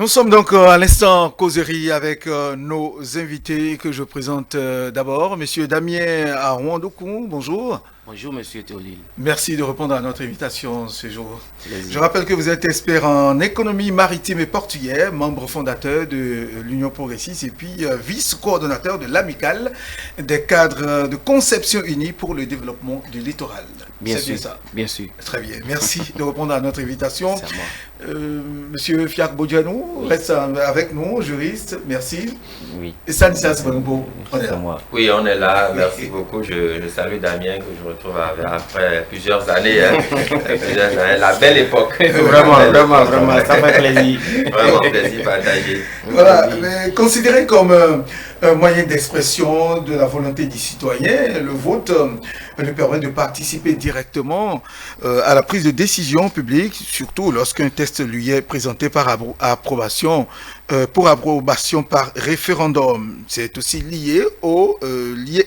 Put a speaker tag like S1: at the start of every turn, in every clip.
S1: Nous sommes donc à l'instant causerie avec nos invités que je présente d'abord. Monsieur Damien Arwandokou, bonjour.
S2: Bonjour, monsieur Théodile.
S1: Merci de répondre à notre invitation ce jour. Je
S2: Plaisir.
S1: rappelle que vous êtes expert en économie maritime et portuaire, membre fondateur de l'Union progressiste et puis vice-coordonnateur de l'amicale des cadres de conception unie pour le développement du littoral.
S2: Bien
S1: C'est
S2: sûr,
S1: bien ça.
S2: bien sûr.
S1: Très bien. Merci de répondre à notre invitation.
S2: C'est à moi.
S1: Monsieur Fiak Bodjanou reste avec nous, juriste. Merci.
S3: Oui,
S1: Et Sanisas Bangbo, on est
S3: c'est
S1: là.
S3: moi.
S4: Oui, on est là. Merci beaucoup. Je salue Damien que je retrouve après plusieurs années. La belle époque.
S3: Vraiment, vraiment, vraiment, ça fait plaisir.
S4: Vraiment plaisir partagé.
S1: Voilà, mais considéré comme un moyen d'expression de la volonté du citoyen, le vote lui permet de participer directement à la prise de décision publique, surtout lorsqu'un texte lui est présenté par approbation, pour approbation par référendum. C'est aussi lié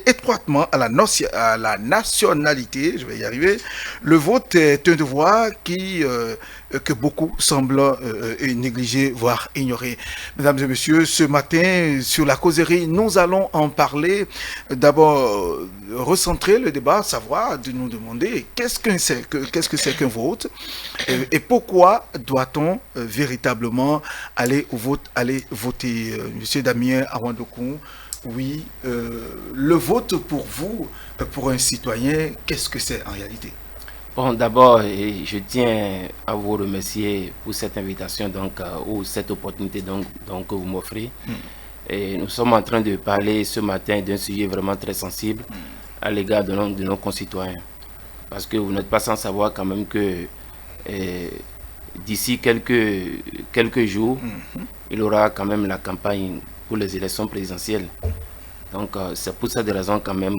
S1: étroitement à la nationalité, je vais y arriver. Le vote est un devoir que beaucoup semblent négliger, voire ignorer. Mesdames et messieurs, ce matin, sur la causerie, nous allons en parler. D'abord, recentrer le débat, savoir, de nous demander qu'est-ce que c'est qu'un vote et pourquoi doit-on véritablement aller voter. Monsieur Damien Arwandokou, oui, le vote pour vous, pour un citoyen, qu'est-ce que c'est en réalité?
S2: Bon, d'abord, je tiens à vous remercier pour cette invitation ou cette opportunité que vous m'offrez. Et nous sommes en train de parler ce matin d'un sujet vraiment très sensible à l'égard de nos concitoyens. Parce que vous n'êtes pas sans savoir quand même que d'ici quelques jours, il y aura quand même la campagne pour les élections présidentielles. Donc, c'est pour cette raison quand même,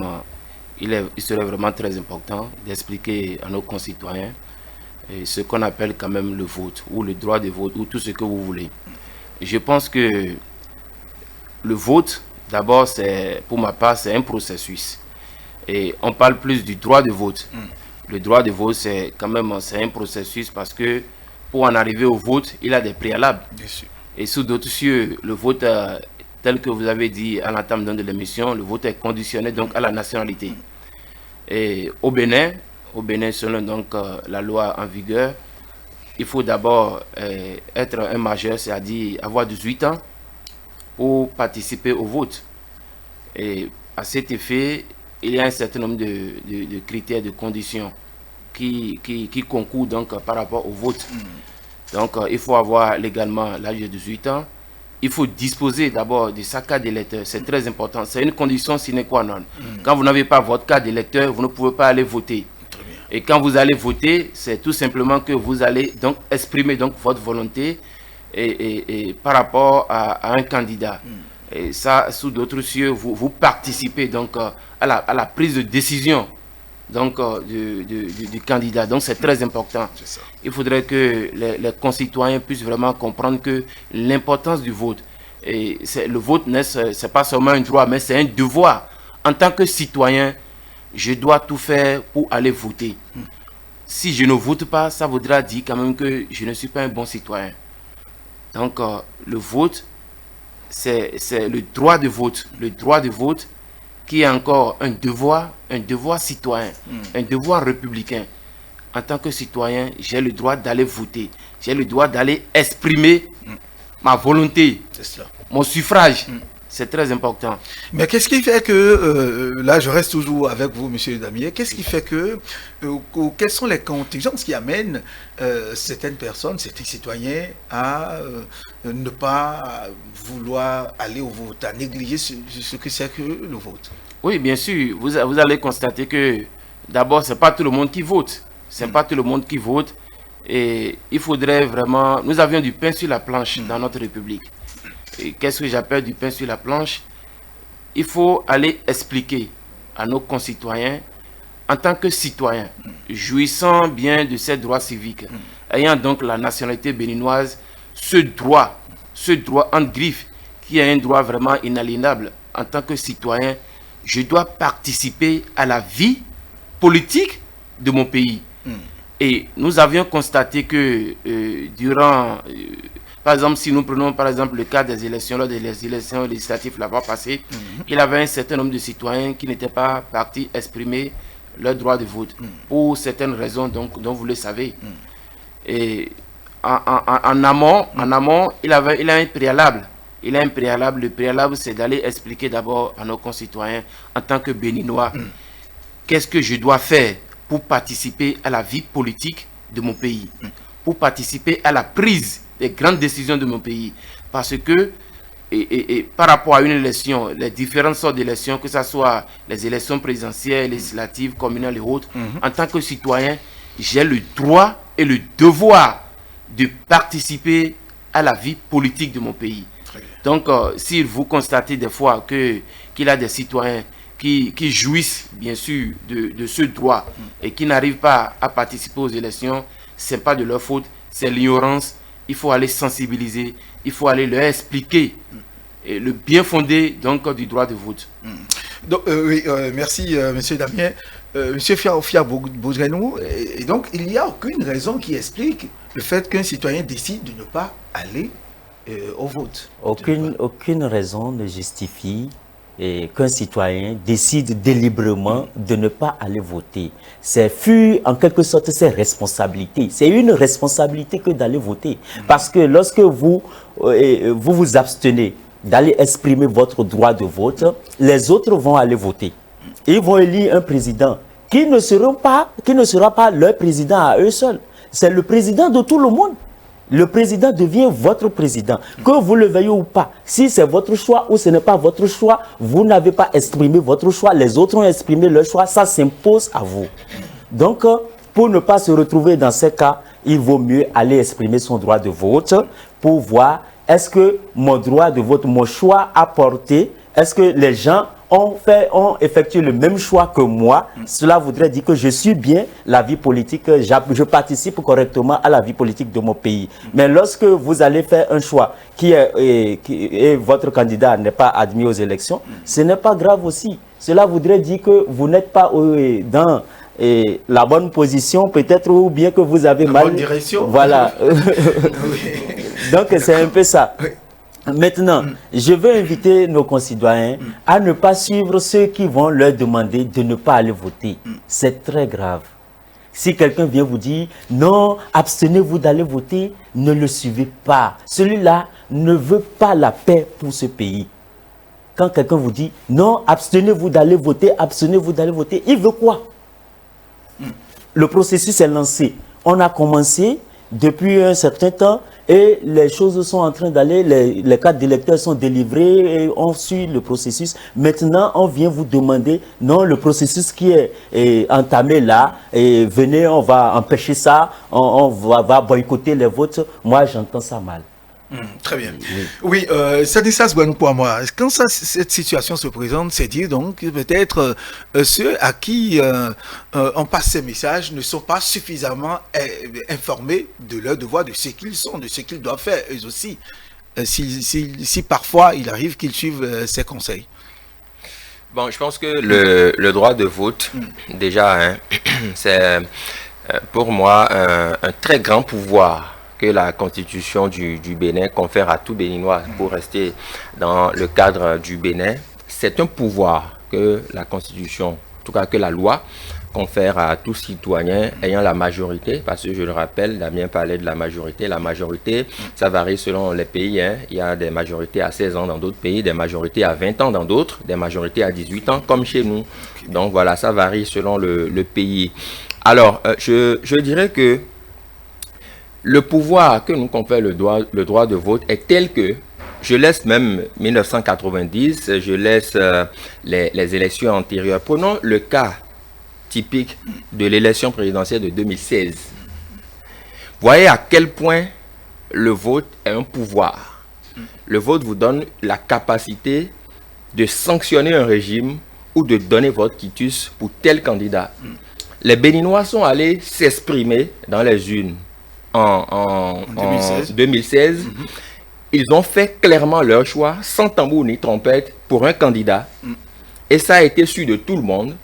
S2: il serait vraiment très important d'expliquer à nos concitoyens ce qu'on appelle quand même le vote, ou le droit de vote, ou tout ce que vous voulez. Je pense que le vote, d'abord, pour ma part, c'est un processus. Et on parle plus du droit de vote. Le droit de vote, c'est un processus parce que pour en arriver au vote, il y a des préalables.
S1: Bien sûr.
S2: Et sous d'autres cieux, le vote, tel que vous avez dit à l'entame de l'émission, le vote est conditionné donc à la nationalité. Et au Bénin, selon donc la loi en vigueur, il faut d'abord être un majeur, c'est-à-dire avoir 18 ans pour participer au vote. Et à cet effet, il y a un certain nombre de critères, de conditions qui concourent donc par rapport au vote. Donc il faut avoir légalement l'âge de 18 ans. Il faut disposer d'abord de sa carte d'électeur, c'est très important. C'est une condition sine qua non. Quand vous n'avez pas votre carte d'électeur, vous ne pouvez pas aller voter. Et quand vous allez voter, c'est tout simplement que vous allez donc exprimer donc votre volonté et par rapport à un candidat. Et ça, sous d'autres cieux, vous participez donc à la prise de décision donc du candidat. Donc c'est très important. Il faudrait que les concitoyens puissent vraiment comprendre que l'importance du vote, et le vote, c'est pas seulement un droit, mais c'est un devoir. En tant que citoyen, je dois tout faire pour aller voter. Si je ne vote pas, ça voudra dire quand même que je ne suis pas un bon citoyen. Donc le vote, c'est le droit de vote. Le droit de vote qui est encore un devoir citoyen, un devoir républicain. En tant que citoyen, j'ai le droit d'aller voter. J'ai le droit d'aller exprimer ma volonté, mon suffrage. C'est très important.
S1: Mais qu'est-ce qui fait que, là je reste toujours avec vous, monsieur Damien, qu'est-ce qui fait que, quelles sont les contingences qui amènent certaines personnes, certains citoyens à ne pas vouloir aller au vote, à négliger ce que c'est que le vote?
S2: Oui, bien sûr, vous allez constater que d'abord, ce n'est pas tout le monde qui vote. C'est pas tout le monde qui vote. Et il faudrait vraiment... Nous avions du pain sur la planche dans notre République. Et qu'est-ce que j'appelle du pain sur la planche? Il faut aller expliquer à nos concitoyens, en tant que citoyens, jouissant bien de ces droits civiques, ayant donc la nationalité béninoise, ce droit en griffe, qui est un droit vraiment inaliénable, en tant que citoyen, je dois participer à la vie politique de mon pays. Et nous avions constaté que durant Par exemple, si nous prenons par exemple le cas des élections, lors des élections législatives la fois passée, il y avait un certain nombre de citoyens qui n'étaient pas partis exprimer leur droit de vote pour certaines raisons dont vous le savez. Et en amont, il a un préalable. Il a un préalable. Le préalable, c'est d'aller expliquer d'abord à nos concitoyens, en tant que Béninois, qu'est-ce que je dois faire pour participer à la vie politique de mon pays, pour participer à la prise des grandes décisions de mon pays. Parce que, par rapport à une élection, les différentes sortes d'élections, que ce soit les élections présidentielles, législatives, communales et autres, en tant que citoyen, j'ai le droit et le devoir de participer à la vie politique de mon pays. Donc, si vous constatez des fois qu'il y a des citoyens qui jouissent, bien sûr, de ce droit et qui n'arrivent pas à participer aux élections, ce n'est pas de leur faute, c'est l'ignorance. Il faut aller sensibiliser, il faut aller leur expliquer le bien fondé donc, du droit de vote.
S1: Donc, oui, merci, monsieur Damien. Monsieur Fia Boudrenou, et donc, il n'y a aucune raison qui explique le fait qu'un citoyen décide de ne pas aller au vote.
S5: Aucune raison ne justifie qu'un citoyen décide délibérément de ne pas aller voter. C'est en quelque sorte ses responsabilités. C'est une responsabilité que d'aller voter. Parce que lorsque vous vous abstenez d'aller exprimer votre droit de vote, les autres vont aller voter. Ils vont élire un président qui ne sera pas leur président à eux seuls. C'est le président de tout le monde. Le président devient votre président, que vous le veuillez ou pas. Si c'est votre choix ou ce n'est pas votre choix, vous n'avez pas exprimé votre choix, les autres ont exprimé leur choix, ça s'impose à vous. Donc, pour ne pas se retrouver dans ces cas, il vaut mieux aller exprimer son droit de vote pour voir est-ce que mon droit de vote, mon choix a porté, est-ce que les gens ont effectué le même choix que moi. Cela voudrait dire que je suis bien la vie politique, je participe correctement à la vie politique de mon pays. Mais lorsque vous allez faire un choix et votre candidat n'est pas admis aux élections, ce n'est pas grave aussi. Cela voudrait dire que vous n'êtes pas dans la bonne position, peut-être, ou bien que vous avez mal.
S1: Bonne direction.
S5: Voilà. Donc c'est un peu ça. Maintenant, je veux inviter nos concitoyens à ne pas suivre ceux qui vont leur demander de ne pas aller voter. C'est très grave. Si quelqu'un vient vous dire « Non, abstenez-vous d'aller voter », ne le suivez pas. Celui-là ne veut pas la paix pour ce pays. Quand quelqu'un vous dit « Non, abstenez-vous d'aller voter, abstenez-vous d'aller voter », il veut quoi? Le processus est lancé. On a commencé depuis un certain temps et les choses sont en train d'aller, les cartes d'électeurs sont délivrées et on suit le processus. Maintenant, on vient vous demander, non, le processus qui est entamé là, et venez, on va empêcher ça, on va boycotter les votes. Moi, j'entends ça mal.
S1: Très bien. Oui, Stanislas Gouanoupoama, quand cette situation se présente, c'est dire donc que peut-être ceux à qui on passe ces messages ne sont pas suffisamment informés de leur devoir, de ce qu'ils sont, de ce qu'ils doivent faire eux aussi, si parfois il arrive qu'ils suivent ces conseils.
S4: Bon, je pense que le droit de vote, déjà, hein, c'est pour moi un très grand pouvoir que la constitution du Bénin confère à tout Béninois pour rester dans le cadre du Bénin. C'est un pouvoir que la constitution, en tout cas que la loi, confère à tout citoyen ayant la majorité, parce que je le rappelle, Damien parlait de la majorité. La majorité, ça varie selon les pays. Hein. Il y a des majorités à 16 ans dans d'autres pays, des majorités à 20 ans dans d'autres, des majorités à 18 ans, comme chez nous. Donc voilà, ça varie selon le pays. Alors, je dirais que le pouvoir que nous confère le droit de vote est tel que je laisse même 1990, je laisse les élections antérieures. Prenons le cas typique de l'élection présidentielle de 2016. Voyez à quel point le vote est un pouvoir. Le vote vous donne la capacité de sanctionner un régime ou de donner votre quitus pour tel candidat. Les Béninois sont allés s'exprimer dans les urnes en 2016. Ils ont fait clairement leur choix, sans tambour ni trompette, pour un candidat. Et ça a été su de tout le monde.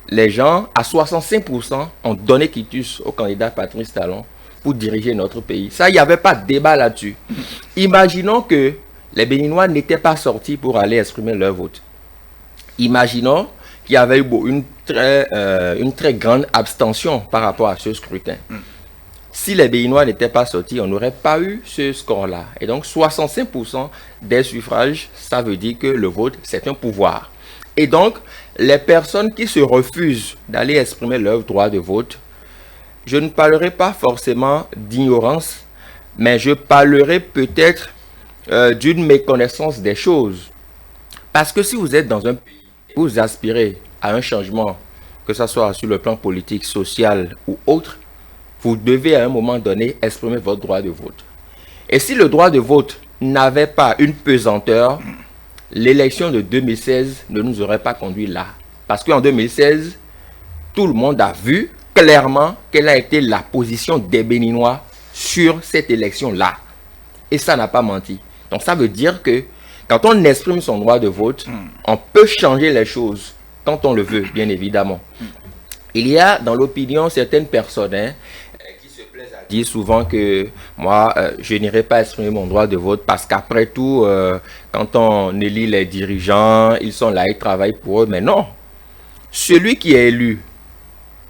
S4: Les gens, à 65%, ont donné quitus au candidat Patrice Talon pour diriger notre pays. Ça, il n'y avait pas de débat là-dessus. Imaginons que les Béninois n'étaient pas sortis pour aller exprimer leur vote. Imaginons qu'il y avait eu une très grande abstention par rapport à ce scrutin. Si les Béninois n'étaient pas sortis, on n'aurait pas eu ce score-là. Et donc, 65% des suffrages, ça veut dire que le vote, c'est un pouvoir. Et donc, les personnes qui se refusent d'aller exprimer leur droit de vote, je ne parlerai pas forcément d'ignorance, mais je parlerai peut-être d'une méconnaissance des choses. Parce que si vous êtes dans un pays, vous aspirez à un changement, que ce soit sur le plan politique, social ou autre, vous devez à un moment donné exprimer votre droit de vote. Et si le droit de vote n'avait pas une pesanteur, l'élection de 2016 ne nous aurait pas conduit là. Parce qu'en 2016, tout le monde a vu clairement quelle a été la position des Béninois sur cette élection-là. Et ça n'a pas menti. Donc ça veut dire que quand on exprime son droit de vote, on peut changer les choses quand on le veut, bien évidemment. Il y a dans l'opinion certaines personnes qui se plaisent à dire souvent que moi, je n'irai pas exprimer mon droit de vote parce qu'après tout, quand on élit les dirigeants, ils sont là, ils travaillent pour eux. Mais non, celui qui est élu,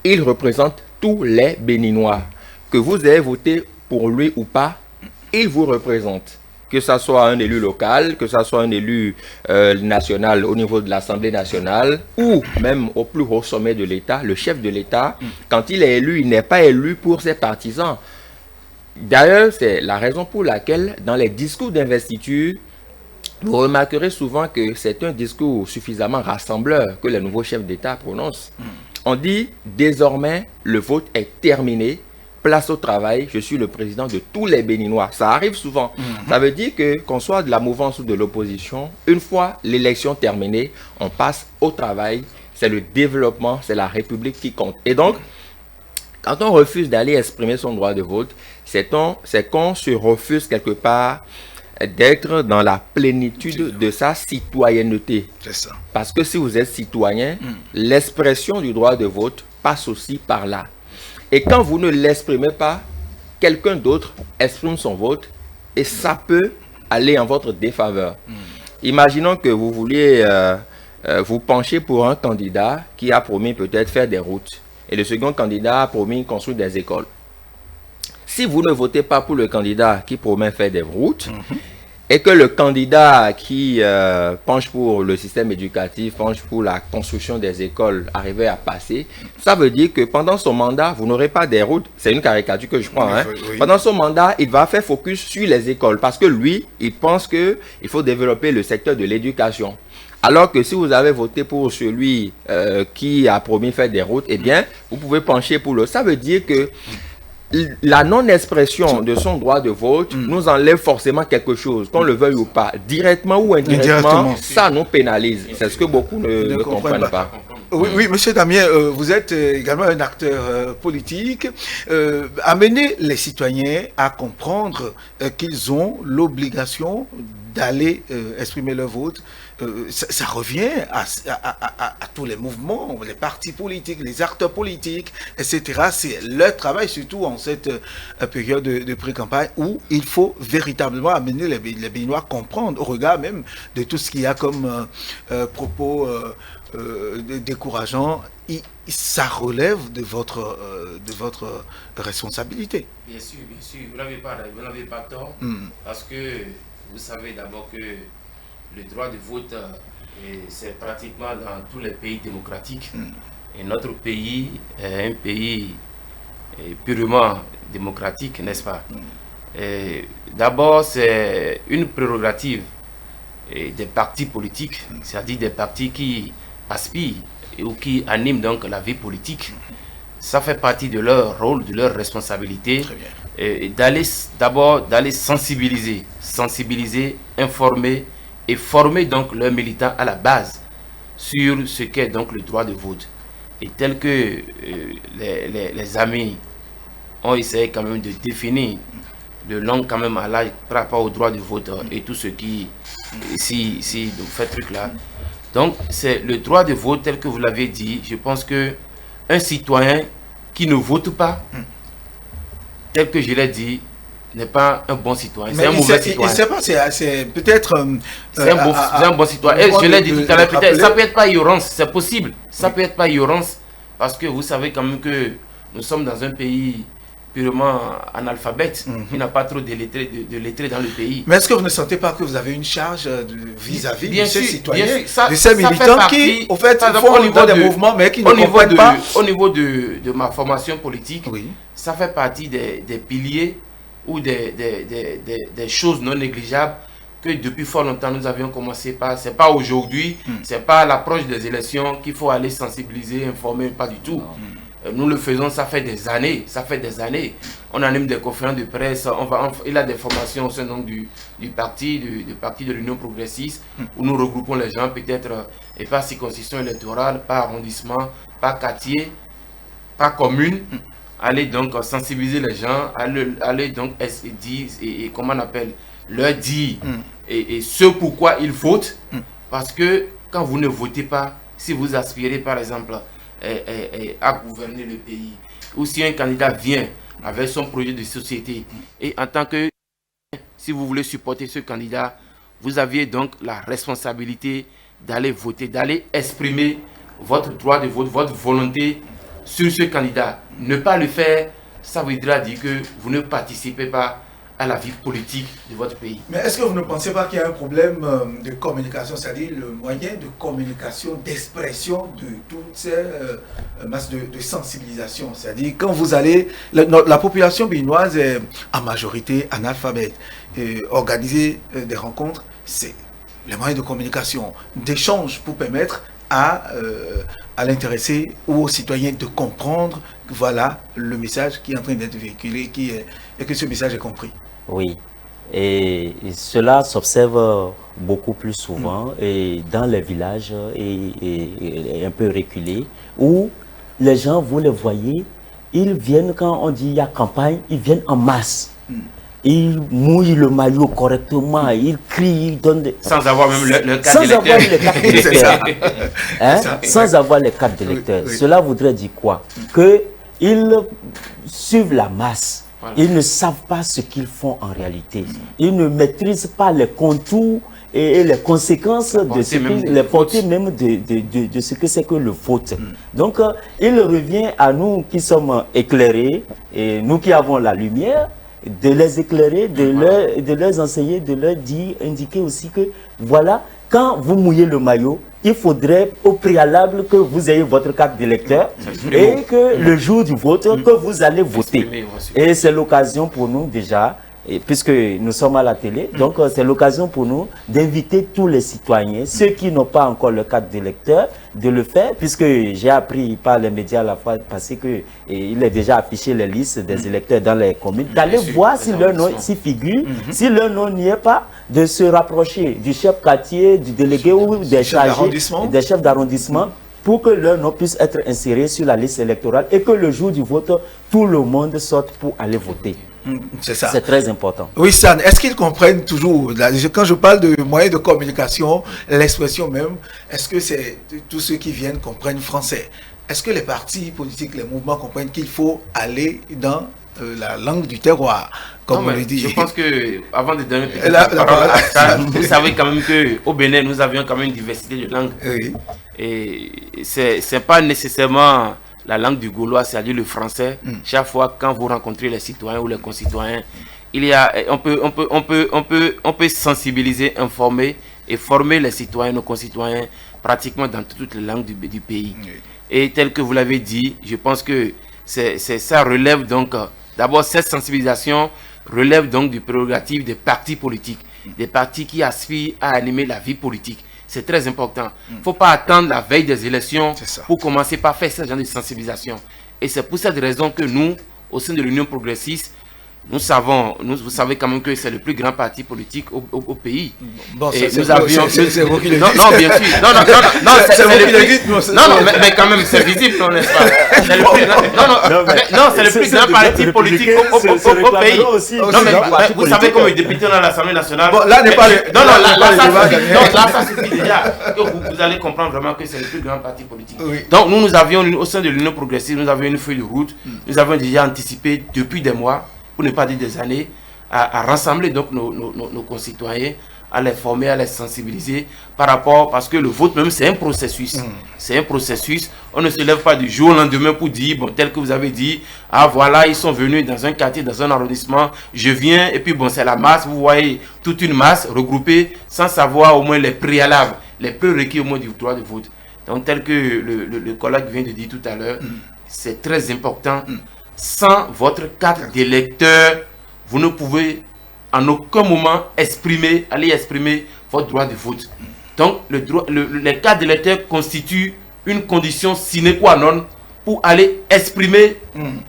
S4: il représente tous les Béninois. Que vous ayez voté pour lui ou pas, il vous représente. Que ce soit un élu local, que ce soit un élu national au niveau de l'Assemblée nationale ou même au plus haut sommet de l'État, le chef de l'État, quand il est élu, il n'est pas élu pour ses partisans. D'ailleurs, c'est la raison pour laquelle dans les discours d'investiture, vous remarquerez souvent que c'est un discours suffisamment rassembleur que les nouveaux chefs d'État prononcent. On dit désormais le vote est terminé. Place au travail, je suis le président de tous les Béninois. Ça arrive souvent. Ça veut dire que qu'on soit de la mouvance ou de l'opposition, une fois l'élection terminée, on passe au travail. C'est le développement, c'est la République qui compte. Et donc, quand on refuse d'aller exprimer son droit de vote, c'est qu'on se refuse quelque part d'être dans la plénitude de sa citoyenneté.
S1: C'est ça.
S4: Parce que si vous êtes citoyen, l'expression du droit de vote passe aussi par là. Et quand vous ne l'exprimez pas, quelqu'un d'autre exprime son vote et ça peut aller en votre défaveur. Imaginons que vous vouliez vous pencher pour un candidat qui a promis peut-être faire des routes et le second candidat a promis construire des écoles. Si vous ne votez pas pour le candidat qui promet faire des routes, et que le candidat qui penche pour le système éducatif, penche pour la construction des écoles, arrivait à passer, ça veut dire que pendant son mandat, vous n'aurez pas des routes. C'est une caricature que je prends. Oui. Pendant son mandat, il va faire focus sur les écoles parce que lui, il pense qu'il faut développer le secteur de l'éducation. Alors que si vous avez voté pour celui qui a promis faire des routes, eh bien, vous pouvez pencher pour le... Ça veut dire que la non-expression de son droit de vote nous enlève forcément quelque chose, qu'on le veuille ou pas, directement ou indirectement, ça nous pénalise. C'est ce que beaucoup ne comprennent pas.
S1: Oui, monsieur Damien, vous êtes également un acteur politique. Amener les citoyens à comprendre qu'ils ont l'obligation d'aller exprimer leur vote, ça revient à tous les mouvements, les partis politiques, les acteurs politiques, etc. C'est leur travail, surtout en cette période de pré-campagne où il faut véritablement amener les Béninois à comprendre, au regard même de tout ce qu'il y a comme propos décourageants. Ça relève de votre responsabilité.
S2: Bien sûr, vous n'avez pas tort, parce que vous savez d'abord que le droit de vote, c'est pratiquement dans tous les pays démocratiques. Et notre pays est un pays purement démocratique, n'est-ce pas? D'abord, c'est une prérogative des partis politiques, c'est-à-dire des partis qui aspirent ou qui animent donc la vie politique. Ça fait partie de leur rôle, de leur responsabilité, d'aller sensibiliser, informer et former donc leurs militants à la base sur ce qu'est donc le droit de vote. Et tel que les amis ont essayé quand même de définir de langue quand même à l'âge par rapport au droit de vote et tout ce qui si donc fait truc là. Donc c'est le droit de vote tel que vous l'avez dit. Je pense que un citoyen qui ne vote pas tel que je l'ai dit, n'est pas un bon citoyen. C'est un
S1: Mais
S2: mauvais citoyen.
S1: c'est peut-être...
S2: C'est un bon citoyen. Et je l'ai dit tout à l'heure, peut-être, ça peut être pas ignorance, c'est possible. Ça peut être pas ignorance, parce que vous savez quand même que nous sommes dans un pays purement analphabète. Il n'y a pas trop de lettrés dans le pays.
S1: Mais est-ce que vous ne sentez pas que vous avez une charge vis-à-vis de ces citoyens,
S2: ça,
S1: de ces militants qui, au fait, font des mouvements, mais qui ne comprennent pas?
S2: Au niveau de ma formation politique,
S1: oui,
S2: ça fait partie des piliers ou des choses non négligeables que depuis fort longtemps nous avions commencé par. C'est pas aujourd'hui, c'est pas à l'approche des élections qu'il faut aller sensibiliser, informer, pas du tout. Nous le faisons, ça fait des années, On anime des conférences de presse, il a des formations au sein donc, du parti de l'Union progressiste, où nous regroupons les gens peut-être, et par circonscription électorale, par arrondissement, par quartier, par commune, aller donc sensibiliser les gens, aller donc dire, et comment on appelle, leur dire, et ce pourquoi ils votent, parce que quand vous ne votez pas, si vous aspirez par exemple à gouverner le pays, ou si un candidat vient avec son projet de société, et en tant que, si vous voulez supporter ce candidat, vous aviez donc la responsabilité d'aller voter, d'aller exprimer votre droit de vote, votre volonté sur ce candidat. Ne pas le faire, ça voudra dire que vous ne participez pas à la vie politique de votre pays.
S1: Mais est-ce que vous ne pensez pas qu'il y a un problème de communication, c'est-à-dire le moyen de communication, d'expression de toutes ces masses de sensibilisation? C'est-à-dire quand vous allez, la population béninoise est en majorité analphabète. Organiser des rencontres, c'est les moyens de communication, d'échange pour permettre à l'intéressé ou aux citoyens de comprendre que voilà le message qui est en train d'être véhiculé et que ce message est compris.
S5: Oui, et cela s'observe beaucoup plus souvent et dans les villages et un peu reculés où les gens, vous les voyez, ils viennent quand on dit il y a campagne, ils viennent en masse. Ils mouillent le maillot correctement, ils crient, ils donnent des...
S2: Sans avoir même le carte d'électeur.
S5: Sans avoir les cartes d'électeur.
S1: Oui.
S5: Cela voudrait dire quoi? Qu'ils suivent la masse. Voilà. Ils ne savent pas ce qu'ils font en réalité. Ils ne maîtrisent pas les contours et les conséquences de ce que, les portées même de ce que c'est que le vote. Donc, il revient à nous qui sommes éclairés, et nous qui avons la lumière, de les éclairer, de leur enseigner, de leur dire, indiquer aussi que voilà, quand vous mouillez le maillot, il faudrait au préalable que vous ayez votre carte d'électeur et que le jour du vote, que vous allez voter. Et c'est l'occasion pour nous déjà, et puisque nous sommes à la télé, donc c'est l'occasion pour nous d'inviter tous les citoyens, ceux qui n'ont pas encore le carte d'électeur, de le faire, puisque j'ai appris par les médias la fois passée qu'il est déjà affiché les listes des électeurs dans les communes, d'aller voir si leur nom s'y figure, si leur nom n'y est pas, de se rapprocher du chef quartier, du délégué ou des chargés, des chefs d'arrondissement, pour que leur nom puisse être inséré sur la liste électorale et que le jour du vote, tout le monde sorte pour aller voter.
S1: C'est ça.
S5: C'est très important.
S1: Oui, San, est-ce qu'ils comprennent toujours, quand je parle de moyens de communication, l'expression même, est-ce que c'est tous ceux qui viennent comprennent français? Est-ce que les partis politiques, les mouvements comprennent qu'il faut aller dans la langue du terroir, comme on le dit?
S2: Je pense que, avant de donner la parole à San, vous savez quand même qu'au Bénin, nous avions quand même une diversité de langues. Oui. Et c'est pas nécessairement la langue du Gaulois, c'est-à-dire le français. Chaque fois quand vous rencontrez les citoyens ou les concitoyens, on peut sensibiliser, informer et former les citoyens, nos concitoyens, pratiquement dans toutes les langues du pays. Et tel que vous l'avez dit, je pense que ça relève donc, d'abord cette sensibilisation relève donc du prérogative des partis politiques, des partis qui aspirent à animer la vie politique. C'est très important. Il ne faut pas attendre la veille des élections pour commencer par faire ce genre de sensibilisation. Et c'est pour cette raison que nous, au sein de l'Union progressiste, vous savez quand même que c'est le plus grand parti politique au pays.
S1: Bon,
S2: et
S1: c'est vous qui le dites.
S2: Non, bien sûr. Non, mais quand même, c'est visible, n'est-ce pas? C'est le plus grand parti politique au pays. Non, mais vous savez comme le député dans l'Assemblée nationale.
S1: Bon, là n'est pas le
S2: là, ça suffit déjà. Vous allez comprendre vraiment que c'est le plus grand parti politique. Donc, nous avions, au sein de l'Union progressiste, nous avions une feuille de route. Nous avions déjà anticipé depuis des mois pour ne pas dire des années, à rassembler donc nos concitoyens, à les former, à les sensibiliser par rapport, parce que le vote même c'est un processus. C'est un processus. On ne se lève pas du jour au lendemain pour dire, bon, tel que vous avez dit, ah voilà, ils sont venus dans un quartier, dans un arrondissement, je viens, et puis bon, c'est la masse, vous voyez toute une masse regroupée sans savoir au moins les préalables, les prérequis au moins du droit de vote. Donc tel que le collègue vient de dire tout à l'heure, c'est très important. Sans votre carte d'électeur, vous ne pouvez en aucun moment aller exprimer votre droit de vote. Donc, les cartes d'électeur constituent une condition sine qua non pour aller exprimer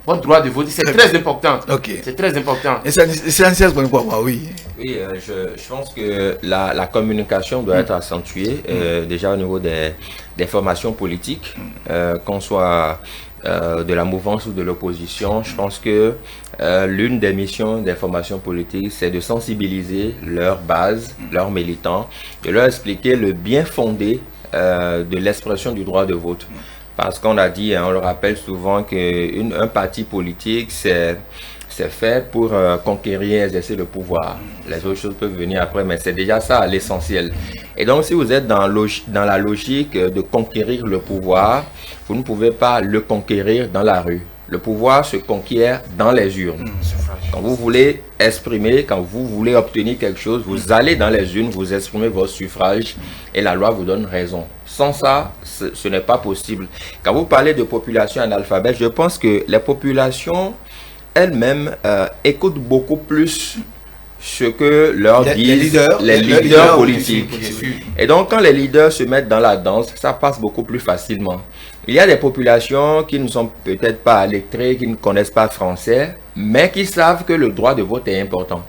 S2: votre droit de vote. C'est très important.
S1: Okay.
S2: C'est très important.
S1: Et c'est un quoi, oui.
S4: Oui, je pense que la communication doit être accentuée, déjà au niveau des formations politiques, qu'on soit de la mouvance ou de l'opposition. Je pense que l'une des missions des formations politiques, c'est de sensibiliser leur base, leurs militants, de leur expliquer le bien fondé de l'expression du droit de vote. Parce qu'on a dit, on le rappelle souvent qu'un parti politique, c'est fait pour conquérir, exercer le pouvoir. Les autres choses peuvent venir après, mais c'est déjà ça l'essentiel. Et donc, si vous êtes dans la logique de conquérir le pouvoir, vous ne pouvez pas le conquérir dans la rue. Le pouvoir se conquiert dans les urnes. Quand vous voulez exprimer, quand vous voulez obtenir quelque chose, vous allez dans les urnes, vous exprimez votre suffrage et la loi vous donne raison. Sans ça, ce n'est pas possible. Quand vous parlez de population analphabète, je pense que les populations elles-mêmes écoutent beaucoup plus ce que leur disent les leaders politiques. Et donc, quand les leaders se mettent dans la danse, ça passe beaucoup plus facilement. Il y a des populations qui ne sont peut-être pas lettrées, qui ne connaissent pas français, mais qui savent que le droit de vote est important.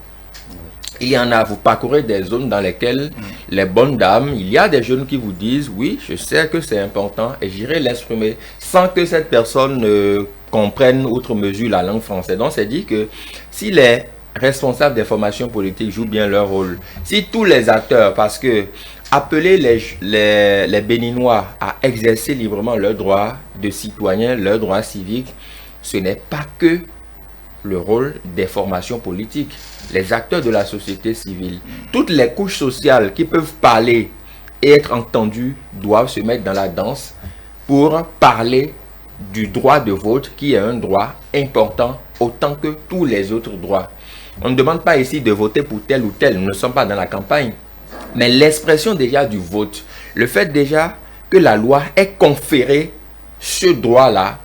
S4: Il y en a, vous parcourez des zones dans lesquelles les bonnes dames, il y a des jeunes qui vous disent, oui, je sais que c'est important et j'irai l'exprimer sans que cette personne comprenne outre mesure la langue française. Donc, c'est dit que si les responsables des formations politiques jouent bien leur rôle, si tous les acteurs, parce que appeler les Béninois à exercer librement leurs droits de citoyens, leurs droits civiques, ce n'est pas que le rôle des formations politiques, les acteurs de la société civile. Toutes les couches sociales qui peuvent parler et être entendues doivent se mettre dans la danse pour parler du droit de vote qui est un droit important autant que tous les autres droits. On ne demande pas ici de voter pour tel ou tel, nous ne sommes pas dans la campagne. Mais l'expression déjà du vote, le fait déjà que la loi ait conféré ce droit-là,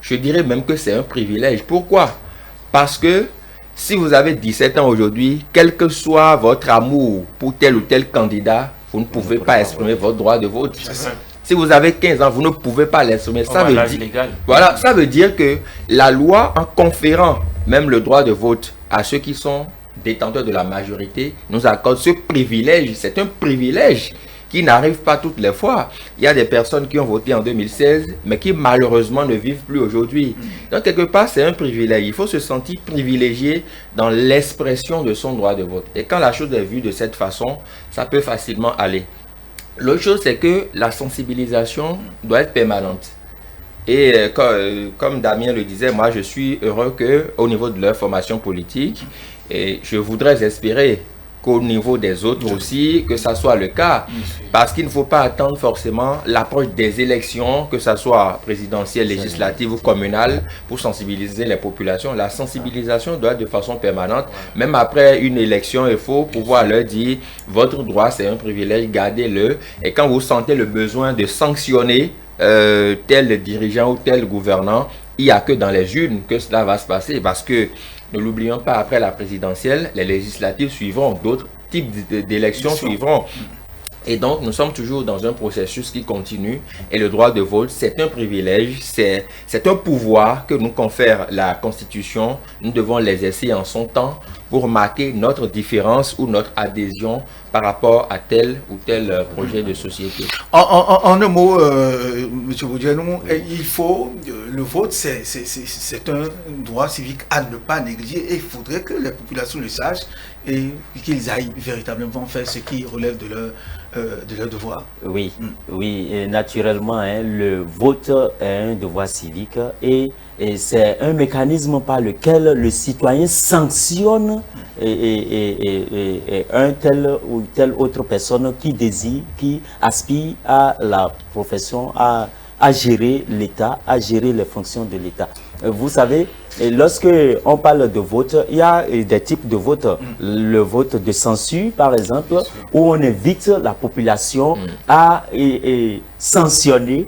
S4: je dirais même que c'est un privilège. Pourquoi? Parce que si vous avez 17 ans aujourd'hui, quel que soit votre amour pour tel ou tel candidat, vous ne pouvez pas exprimer votre droit de vote. Si vous avez 15 ans, vous ne pouvez pas l'exprimer. Ça veut dire que la loi, en conférant même le droit de vote à ceux qui sont détenteurs de la majorité, nous accorde ce privilège. C'est un privilège qui n'arrive pas toutes les fois. Il y a des personnes qui ont voté en 2016, mais qui malheureusement ne vivent plus aujourd'hui. Donc quelque part, c'est un privilège. Il faut se sentir privilégié dans l'expression de son droit de vote. Et quand la chose est vue de cette façon, ça peut facilement aller. L'autre chose, c'est que la sensibilisation doit être permanente. Et comme Damien le disait, moi je suis heureux qu'au niveau de leur formation politique, et je voudrais espérer qu'au niveau des autres aussi, que ça soit le cas. Parce qu'il ne faut pas attendre forcément l'approche des élections, que ça soit présidentielle, législative ou communale, pour sensibiliser les populations. La sensibilisation doit être de façon permanente. Même après une élection, il faut pouvoir leur dire, votre droit c'est un privilège, gardez-le. Et quand vous sentez le besoin de sanctionner tel dirigeant ou tel gouvernant, il n'y a que dans les urnes que cela va se passer. Parce que ne l'oublions pas, après la présidentielle, les législatives suivront, d'autres types d'élections suivront. Et donc, nous sommes toujours dans un processus qui continue. Et le droit de vote, c'est un privilège, c'est un pouvoir que nous confère la Constitution. Nous devons l'exercer en son temps pour marquer notre différence ou notre adhésion par rapport à tel ou tel projet de société.
S1: En un mot, M. Boudianou, le vote, c'est un droit civique à ne pas négliger et il faudrait que les populations le sachent et qu'ils aillent véritablement faire ce qui relève de leur devoir.
S5: Oui, oui, et naturellement, hein, le vote est un devoir civique et c'est un mécanisme par lequel le citoyen sanctionne et un tel ou telle autre personne qui désire, qui aspire à la profession, à gérer l'État, à gérer les fonctions de l'État. Vous savez, lorsque on parle de vote, il y a des types de vote. Le vote de censure, par exemple, où on invite la population à sanctionner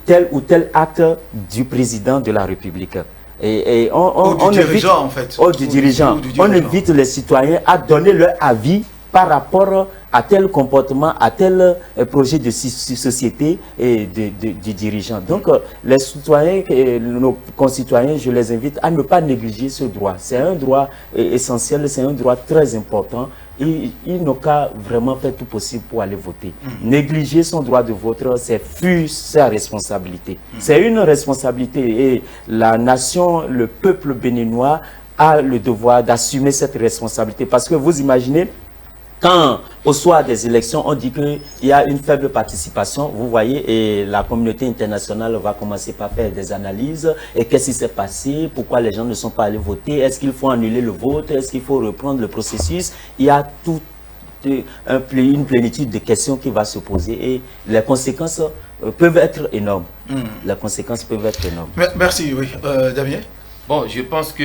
S5: tel ou tel acte du président de la République.
S1: Ou du dirigeant, en fait.
S5: Du dirigeant. On invite les citoyens à donner leur avis par rapport à tel comportement, à tel projet de société et du dirigeant. Donc, les citoyens, nos concitoyens, je les invite à ne pas négliger ce droit. C'est un droit essentiel, c'est un droit très important. Ils n'ont qu'à vraiment faire tout possible pour aller voter. Négliger son droit de vote, c'est fuir sa responsabilité. C'est une responsabilité et la nation, le peuple béninois a le devoir d'assumer cette responsabilité. Parce que vous imaginez, quand au soir des élections, on dit qu'il y a une faible participation, vous voyez, et la communauté internationale va commencer par faire des analyses. Et qu'est-ce qui s'est passé? Pourquoi les gens ne sont pas allés voter? Est-ce qu'il faut annuler le vote? Est-ce qu'il faut reprendre le processus? Il y a toute une plénitude de questions qui va se poser et les conséquences peuvent être énormes. Les conséquences peuvent être énormes.
S1: Merci, oui. Damien?
S2: Bon, je pense que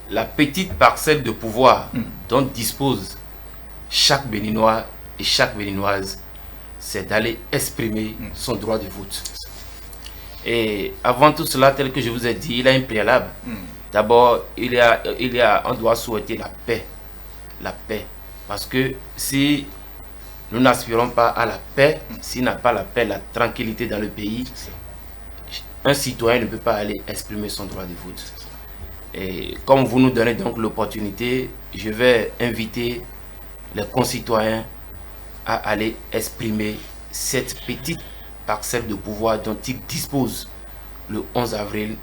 S2: la petite parcelle de pouvoir dont dispose chaque Béninois et chaque Béninoise, c'est d'aller exprimer son droit de vote. Et avant tout cela, tel que je vous ai dit, il y a un préalable. D'abord, on doit souhaiter la paix. La paix. Parce que si nous n'aspirons pas à la paix, s'il n'y a pas la paix, la tranquillité dans le pays, un citoyen ne peut pas aller exprimer son droit de vote. Et comme vous nous donnez donc l'opportunité, je vais inviter les concitoyens à aller exprimer cette petite parcelle de pouvoir dont ils disposent le 11 avril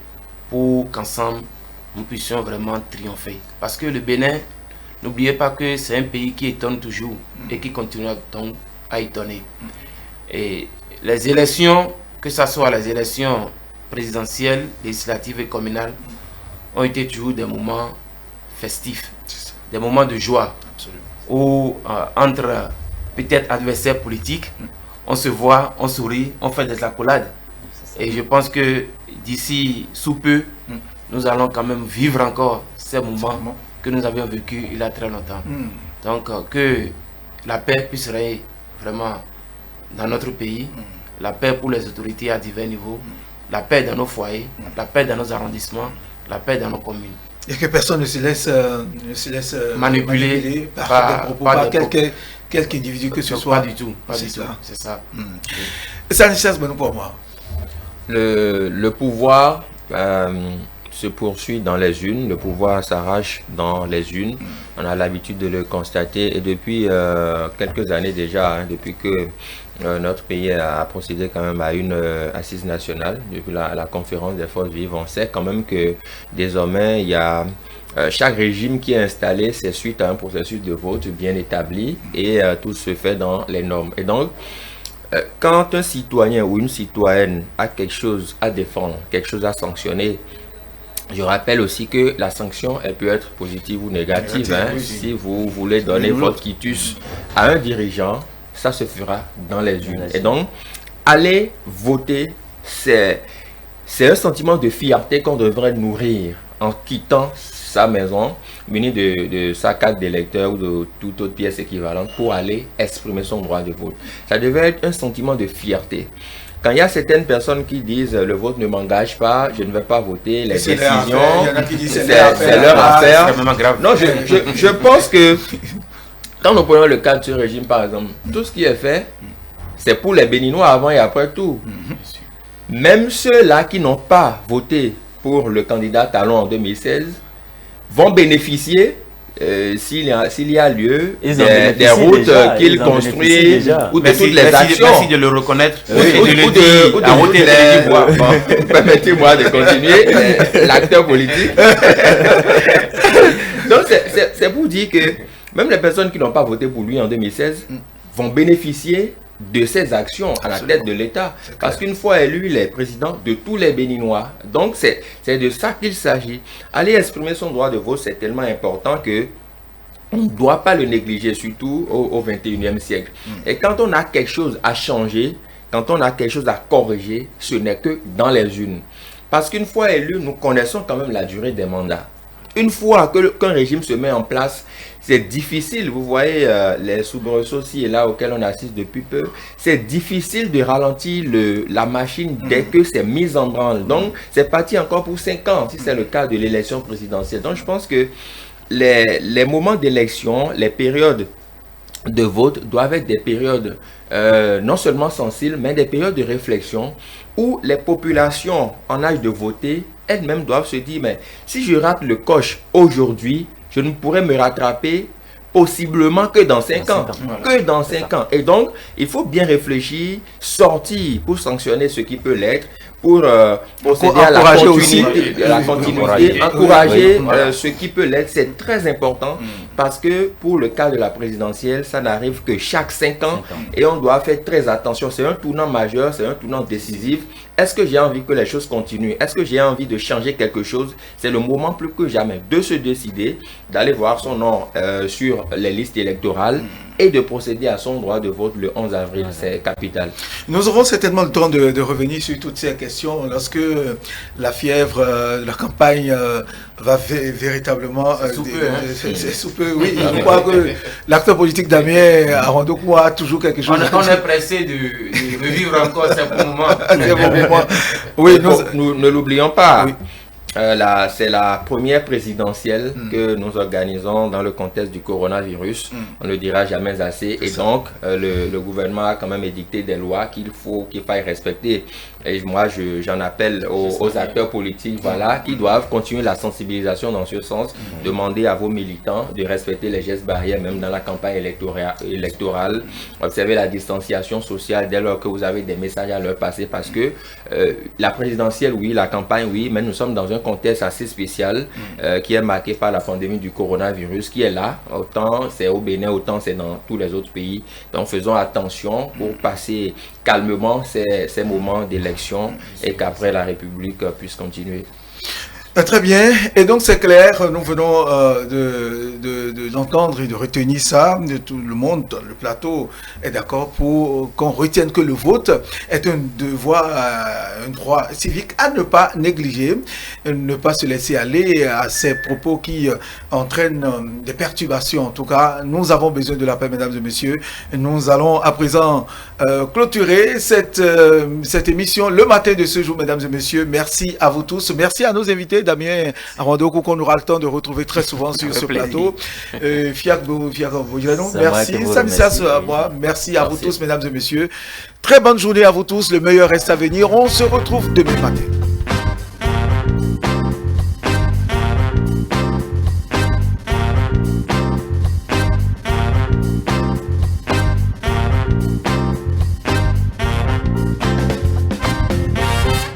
S2: pour qu'ensemble nous puissions vraiment triompher. Parce que le Bénin, n'oubliez pas que c'est un pays qui étonne toujours et qui continue à étonner. Et les élections, que ce soit les élections présidentielles, législatives et communales, ont été toujours des moments festifs, des moments de joie, où entre peut-être adversaires politiques, on se voit, on sourit, on fait des accolades. Et je pense que d'ici sous peu, nous allons quand même vivre encore ces moments que nous avions vécu il y a très longtemps. Donc que la paix puisse régner vraiment dans notre pays, la paix pour les autorités à divers niveaux, la paix dans nos foyers, la paix dans nos arrondissements, la paix dans nos communes.
S1: Et que personne ne se laisse manipuler par des propos, par quelque individu que ce soit.
S2: Pas du tout, pas du tout, c'est ça.
S1: Ça nécessite bon pour moi.
S4: Le pouvoir se poursuit dans les urnes, le pouvoir s'arrache dans les urnes. On a l'habitude de le constater et depuis quelques années déjà, depuis que notre pays a procédé quand même à une assise nationale, depuis la conférence des forces vives, on sait quand même que désormais il y a chaque régime qui est installé, c'est suite à un processus de vote bien établi et tout se fait dans les normes. Et donc, quand un citoyen ou une citoyenne a quelque chose à défendre, quelque chose à sanctionner, je rappelle aussi que la sanction, elle peut être positive ou négative. Oui. Si vous voulez donner votre quitus à un dirigeant, ça se fera dans les urnes. Et donc, aller voter, c'est un sentiment de fierté qu'on devrait nourrir en quittant sa maison, muni de sa carte d'électeur ou de toute autre pièce équivalente pour aller exprimer son droit de vote. Ça devrait être un sentiment de fierté. Quand il y a certaines personnes qui disent le vote ne m'engage pas, je ne vais pas voter, les décisions, c'est leur affaire. Non, je pense que quand nous prenons le cas de ce régime par exemple, tout ce qui est fait, c'est pour les Béninois avant et après tout. Même ceux-là qui n'ont pas voté pour le candidat Talon en 2016 vont bénéficier s'il y a lieu des routes qu'il construit ou de toutes les actions.
S2: Merci de le reconnaître
S4: Permettez-moi de continuer l'acteur politique. Donc c'est pour dire que même les personnes qui n'ont pas voté pour lui en 2016 vont bénéficier de ses actions à la tête de l'État. Parce qu'une fois élu, il est président de tous les Béninois. Donc, c'est de ça qu'il s'agit. Aller exprimer son droit de vote, c'est tellement important que on ne doit pas le négliger, surtout au 21e siècle. Et quand on a quelque chose à changer, quand on a quelque chose à corriger, ce n'est que dans les urnes. Parce qu'une fois élu, nous connaissons quand même la durée des mandats. Une fois qu'un régime se met en place, c'est difficile. Vous voyez les soubresauts ci et là auxquels on assiste depuis peu. C'est difficile de ralentir la machine dès que c'est mis en branle. Donc, c'est parti encore pour 5 ans, si c'est le cas de l'élection présidentielle. Donc, je pense que les moments d'élection, les périodes de vote doivent être des périodes non seulement sensibles, mais des périodes de réflexion où les populations en âge de voter elles-mêmes doivent se dire, mais si je rate le coche aujourd'hui, je ne pourrai me rattraper possiblement que dans 5 ans. Que dans 5 ans. Et donc, il faut bien réfléchir, sortir pour sanctionner ce qui peut l'être, pour procéder à la continuité, encourager ce qui peut l'être. C'est très important parce que pour le cas de la présidentielle, ça n'arrive que chaque 5 ans et on doit faire très attention. C'est un tournant majeur, c'est un tournant décisif. Est-ce que j'ai envie que les choses continuent? Est-ce que j'ai envie de changer quelque chose? C'est le moment plus que jamais de se décider, d'aller voir son nom sur les listes électorales et de procéder à son droit de vote le 11 avril. C'est capital.
S1: Nous aurons certainement le temps de revenir sur toutes ces questions lorsque la fièvre de la campagne va véritablement... C'est sous peu, oui. Je crois que l'acteur politique Damien Arondokou a toujours quelque chose...
S2: On est pressé de revivre encore ces bons moments.
S1: Oui,
S4: nous ne l'oublions pas.
S1: Oui.
S4: C'est la première présidentielle que nous organisons dans le contexte du coronavirus. On ne dira jamais assez. Et donc, le gouvernement a quand même édicté des lois qu'il faille respecter. Et moi, j'en appelle aux acteurs politiques, voilà, qui doivent continuer la sensibilisation dans ce sens. Demander à vos militants de respecter les gestes barrières, même dans la campagne électorale. Observer la distanciation sociale dès lors que vous avez des messages à leur passer. Parce que la présidentielle, oui, la campagne, oui, mais nous sommes dans un contexte assez spécial qui est marqué par la pandémie du coronavirus qui est là. Autant c'est au Bénin, autant c'est dans tous les autres pays. Donc faisons attention pour passer calmement ces moments d'élection et qu'après la République puisse continuer.
S1: Très bien, et donc c'est clair, nous venons d'entendre et de retenir ça, de tout le monde, le plateau est d'accord pour qu'on retienne que le vote est un devoir, un droit civique à ne pas négliger, ne pas se laisser aller à ces propos qui entraînent des perturbations. En tout cas, nous avons besoin de la paix, mesdames et messieurs. Nous allons à présent clôturer cette émission le matin de ce jour, mesdames et messieurs. Merci à vous tous, merci à nos invités. Damien Arondokou, qu'on aura le temps de retrouver très souvent sur ce plateau. Merci à vous tous, mesdames et messieurs. Très bonne journée à vous tous. Le meilleur reste à venir. On se retrouve demain matin.